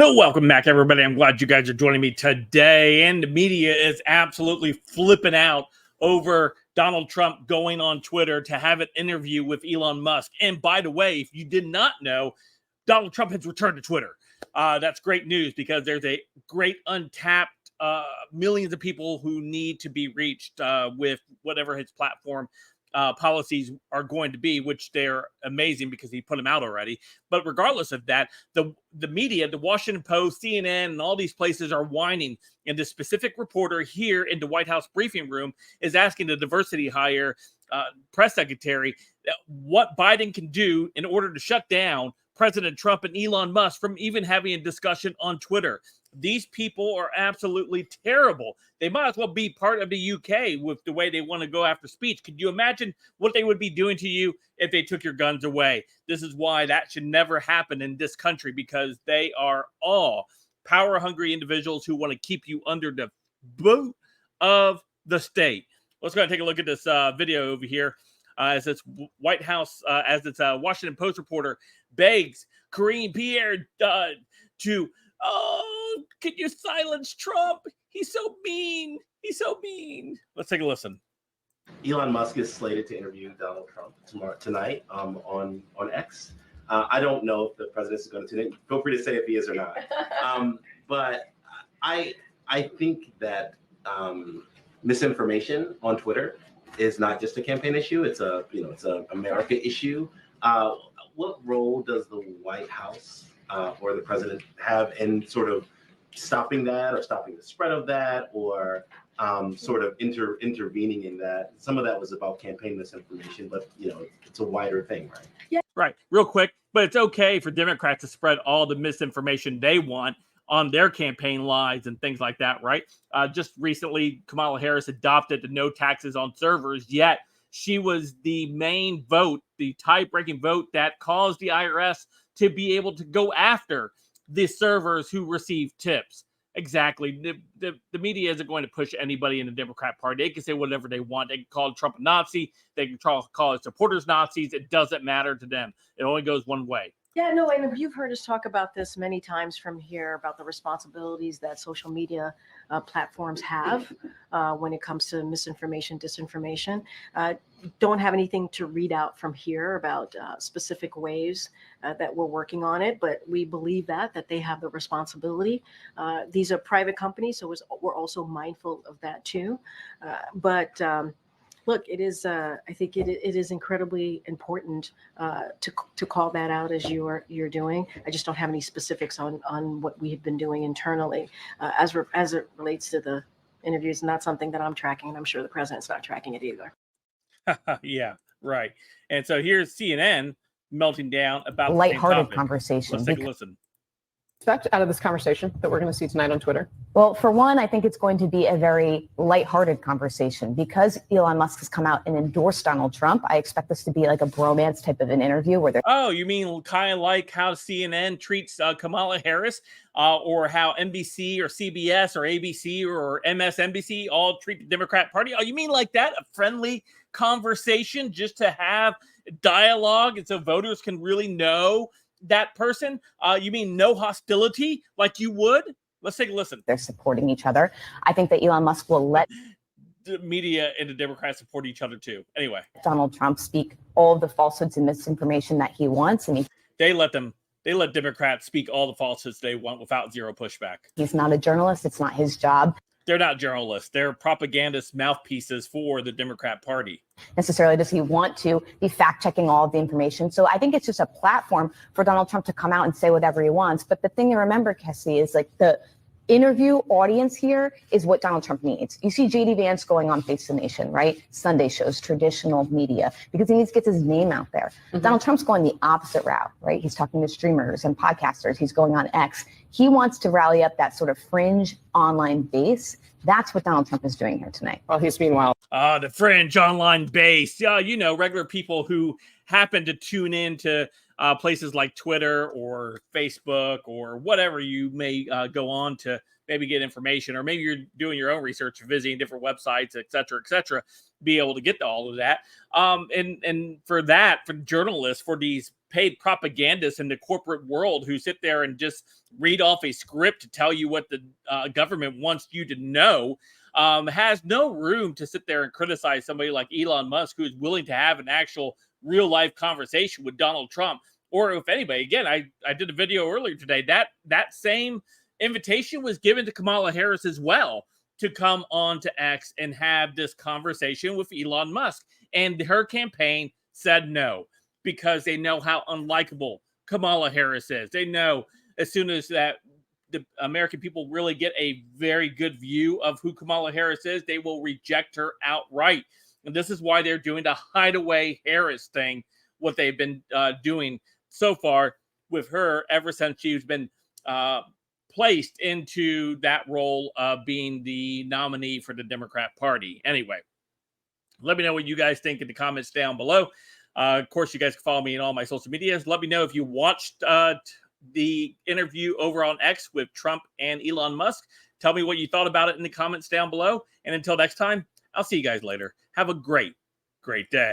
So welcome back, everybody. I'm glad you guys are joining me today. And the media is absolutely flipping out over Donald Trump going on Twitter to have an interview with Elon Musk. And by the way, if you did not know, Donald Trump has returned to Twitter. That's great news because there's a great untapped millions of people who need to be reached with whatever his platform policies are going to be, which they're amazing because he put them out already. But regardless of that, the media, the Washington Post, CNN, and all these places are whining. And the specific reporter here in the White House briefing room is asking the diversity hire press secretary what Biden can do in order to shut down President Trump and Elon Musk from even having a discussion on Twitter. These people are absolutely terrible. They might as well be part of the UK with the way they want to go after speech. Could you imagine what they would be doing to you if they took your guns away? This is why that should never happen in this country, because they are all power-hungry individuals who want to keep you under the boot of the state. Let's go ahead and take a look at this video over here. As it's White House, as it's a Washington Post reporter begs Karine Pierre to, can you silence Trump? He's so mean. He's so mean. Let's take a listen. Elon Musk is slated to interview Donald Trump tonight on X. I don't know if the president is going to tune in. Feel free to say if he is or not. But I think that misinformation on Twitter is not just a campaign issue. It's a America issue. What role does the White House or the president have in sort of stopping that, or stopping the spread of that, or sort of intervening in that? Some of that was about campaign misinformation, but it's a wider thing, right? Yeah, right. Real quick, but it's okay for Democrats to spread all the misinformation they want on their campaign lies and things like that, right? Just recently, Kamala Harris adopted the no taxes on servers, yet she was the main vote, the tie-breaking vote that caused the IRS to be able to go after the servers who receive tips. Exactly. The media isn't going to push anybody in the Democrat Party. They can say whatever they want. They can call Trump a Nazi. They can call his supporters Nazis. It doesn't matter to them. It only goes one way. Yeah, no, and you've heard us talk about this many times from here about the responsibilities that social media platforms have when it comes to misinformation, disinformation. Don't have anything to read out from here about specific ways that we're working on it, but we believe that they have the responsibility. These are private companies, so we're also mindful of that too. Look, it is. I think it is incredibly important to call that out as you're doing. I just don't have any specifics on what we have been doing internally as it relates to the interviews. Not something that I'm tracking, and I'm sure the president's not tracking it either. Yeah, right. And so here's CNN melting down about lighthearted conversation. Let's take a listen. Expect out of this conversation that we're going to see tonight on Twitter? Well, for one, I think it's going to be a very lighthearted conversation because Elon Musk has come out and endorsed Donald Trump. I expect this to be like a bromance type of an interview where they're. Oh, you mean kind of like how CNN treats Kamala Harris, or how NBC or CBS or ABC or MSNBC all treat the Democrat Party? Oh, you mean like that? A friendly conversation just to have dialogue and so voters can really know that person? You mean no hostility like you would? Let's take a listen. They're supporting each other. I think that Elon Musk will let the media and the Democrats support each other too. Anyway, Donald Trump speak all of the falsehoods and misinformation that he wants, and they let Democrats speak all the falsehoods they want without zero pushback. He's not a journalist. It's not his job. They're not journalists. They're propagandist mouthpieces for the Democrat Party. Necessarily does he want to be fact-checking all of the information. So I think it's just a platform for Donald Trump to come out and say whatever he wants. But the thing to remember, Cassie, is like the interview audience here is what Donald Trump needs. You see JD Vance going on Face the Nation, right? Sunday shows, traditional media, because he needs to get his name out there. Mm-hmm. Donald Trump's going the opposite route, right? He's talking to streamers and podcasters. He's going on X. He wants to rally up that sort of fringe online base. That's what Donald Trump is doing here tonight. Well, he's meanwhile. The fringe online base. Regular people who happen to tune in to places like Twitter or Facebook or whatever you may go on to maybe get information, or maybe you're doing your own research, visiting different websites, et cetera, be able to get to all of that. And for that, for journalists, for these paid propagandists in the corporate world who sit there and just read off a script to tell you what the government wants you to know, has no room to sit there and criticize somebody like Elon Musk, who is willing to have an actual real life conversation with Donald Trump. Or if anybody, again, I did a video earlier today, that same invitation was given to Kamala Harris as well, to come on to X and have this conversation with Elon Musk. And her campaign said no, because they know how unlikable Kamala Harris is. They know as soon as that the American people really get a very good view of who Kamala Harris is, they will reject her outright. And this is why they're doing the hideaway Harris thing, what they've been doing so far with her ever since she's been placed into that role of being the nominee for the Democrat Party. Anyway, let me know what you guys think in the comments down below. Of course, you guys can follow me on all my social medias. Let me know if you watched the interview over on X with Trump and Elon Musk. Tell me what you thought about it in the comments down below. And until next time, I'll see you guys later. Have a great day.